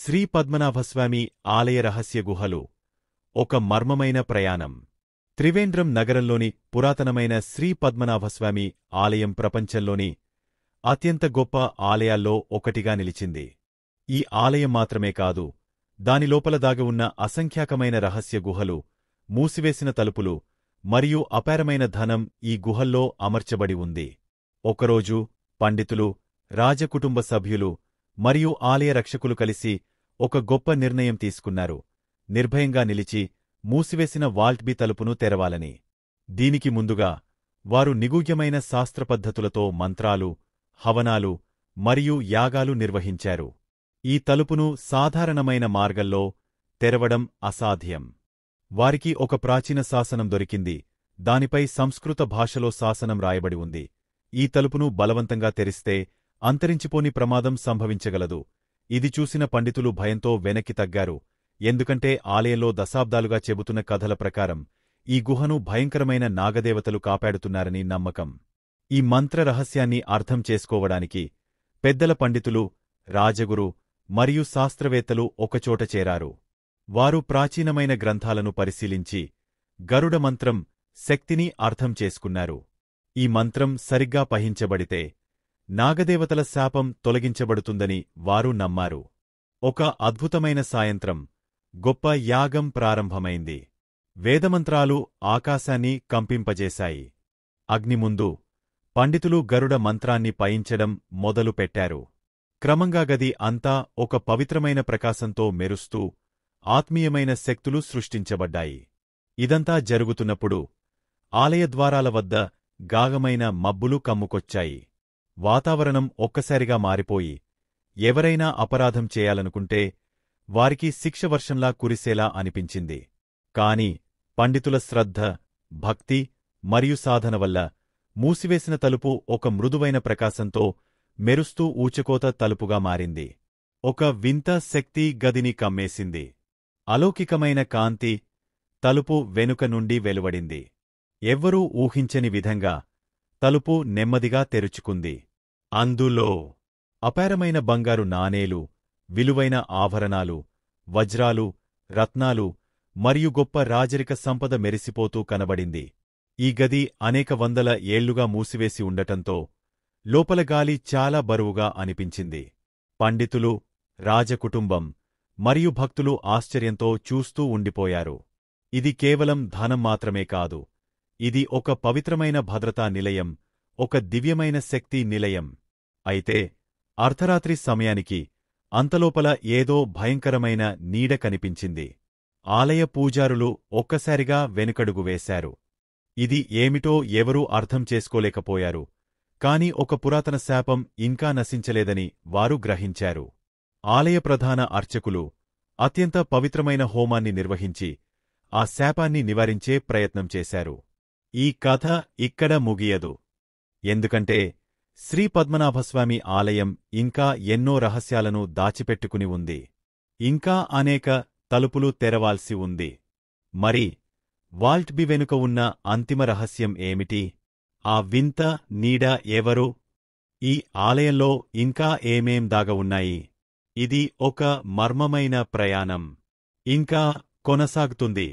శ్రీ పద్మనాభస్వామి ఆలయ రహస్య గుహలు ఒక మర్మమైన ప్రయాణం. త్రివేంద్రం నగరంలోని పురాతనమైన శ్రీ పద్మనాభస్వామి ఆలయం ప్రపంచంలోని అత్యంత గొప్ప ఆలయాల్లో ఒకటిగా నిలిచింది. ఈ ఆలయం మాత్రమే కాదు, దాని లోపల దాగి ఉన్న అసంఖ్యాకమైన రహస్య గుహలు, మూసివేసిన తలుపులు మరియు అపారమైన ధనం ఈ గుహల్లో అమర్చబడి ఉంది. ఒకరోజు పండితులు, రాజకుటుంబ సభ్యులు మరియు ఆలయ రక్షకులు కలిసి ఒక గొప్ప నిర్ణయం తీసుకున్నారు: నిర్భయంగా నిలిచి మూసివేసిన వాల్ట్ బి తలుపును తెరవాలని. దీనికి ముందుగా వారు నిగూఢ్యమైన శాస్త్రపద్ధతులతో మంత్రాలు, హవనాలు మరియు యాగాలు నిర్వహించారు. ఈ తలుపును సాధారణమైన మార్గంలో తెరవడం అసాధ్యం. వారికి ఒక ప్రాచీన శాసనం దొరికింది. దానిపై సంస్కృత భాషలో శాసనం రాయబడి ఉంది: ఈ తలుపును బలవంతంగా తెరిస్తే అంతరించిపోని ప్రమాదం సంభవించగలదు. ఇది చూసిన పండితులు భయంతో వెనక్కి తగ్గారు, ఎందుకంటే ఆలయంలో దశాబ్దాలుగా చెబుతున్న కథల ప్రకారం ఈ గుహను భయంకరమైన నాగదేవతలు కాపాడుతున్నారని నమ్మకం. ఈ మంత్ర రహస్యాన్ని అర్థం చేసుకోవడానికి పెద్దల పండితులు, రాజగురు మరియు శాస్త్రవేత్తలు ఒకచోట చేరారు. వారు ప్రాచీనమైన గ్రంథాలను పరిశీలించి గరుడ మంత్రం శక్తిని అర్థం చేసుకున్నారు. ఈ మంత్రం సరిగ్గా పఠించబడితే నాగదేవతల శాపం తొలగించబడుతుందని వారు నమ్మారు. ఒక అద్భుతమైన సాయంత్రం గొప్ప యాగం ప్రారంభమైంది. వేదమంత్రాలు ఆకాశాన్ని కంపింపజేశాయి. అగ్ని ముందు పండితులు గరుడ మంత్రాన్ని పయించడం మొదలుపెట్టారు. క్రమంగా గది అంతా ఒక పవిత్రమైన ప్రకాశంతో మెరుస్తూ ఆత్మీయమైన శక్తులు సృష్టించబడ్డాయి. ఇదంతా జరుగుతున్నప్పుడు ఆలయద్వారాల వద్ద గాఢమైన మబ్బులు కమ్ముకొచ్చాయి. వాతావరణం ఒక్కసారిగా మారిపోయి ఎవరైనా అపరాధం చేయాలనుకుంటే వారికి శిక్ష వర్షంలా కురిసేలా అనిపించింది. కాని పండితుల శ్రద్ధ, భక్తి మరియు సాధన వల్ల మూసివేసిన తలుపు ఒక మృదువైన ప్రకాశంతో మెరుస్తూ ఊచకోత తలుపుగా మారింది. ఒక వింత శక్తి గదిని కమ్మేసింది. అలౌకికమైన కాంతి తలుపు వెనుక నుండి వెలువడింది. ఎవ్వరూ ఊహించని విధంగా తలుపు నెమ్మదిగా తెరుచుకుంది. అందులో అపారమైన బంగారు నాణేలు, విలువైన ఆభరణాలు, వజ్రాలు, రత్నాలు మరియు గొప్ప రాజరిక సంపద మెరిసిపోతూ కనబడింది. ఈ గది అనేక వందల ఏళ్లుగా మూసివేసి ఉండటంతో లోపల గాలి చాలా బరువుగా అనిపించింది. పండితులు, రాజకుటుంబం మరియు భక్తులు ఆశ్చర్యంతో చూస్తూ ఉండిపోయారు. ఇది కేవలం ధనం మాత్రమే కాదు, ఇది ఒక పవిత్రమైన భద్రతా నిలయం, ఒక దివ్యమైన శక్తి నిలయం. అయితే అర్ధరాత్రి సమయానికి అంతలోపల ఏదో భయంకరమైన నీడ కనిపించింది. ఆలయ పూజారులు ఒక్కసారిగా వెనుకడుగు వేశారు. ఇది ఏమిటో ఎవరూ అర్థం చేసుకోలేకపోయారు. కాని ఒక పురాతన శాపం ఇంకా నశించలేదని వారు గ్రహించారు. ఆలయ ప్రధాన అర్చకులు అత్యంత పవిత్రమైన హోమాన్ని నిర్వహించి ఆ శాపాన్ని నివారించే ప్రయత్నం చేశారు. ఈ కథ ఇక్కడ ముగియదు. ఎందుకంటే శ్రీ పద్మనాభస్వామి ఆలయం ఇంకా ఎన్నో రహస్యాలను దాచిపెట్టుకుని ఉంది. ఇంకా అనేక తలుపులు తెరవాల్సి ఉంది. మరి వాల్ట్ బి వెనుక ఉన్న అంతిమ రహస్యం ఏమిటి? ఆ వింత నీడ ఎవరు? ఈ ఆలయంలో ఇంకా ఏమేం దాగ ఉన్నాయి? ఇది ఒక మర్మమైన ప్రయాణం. ఇంకా కొనసాగుతుంది.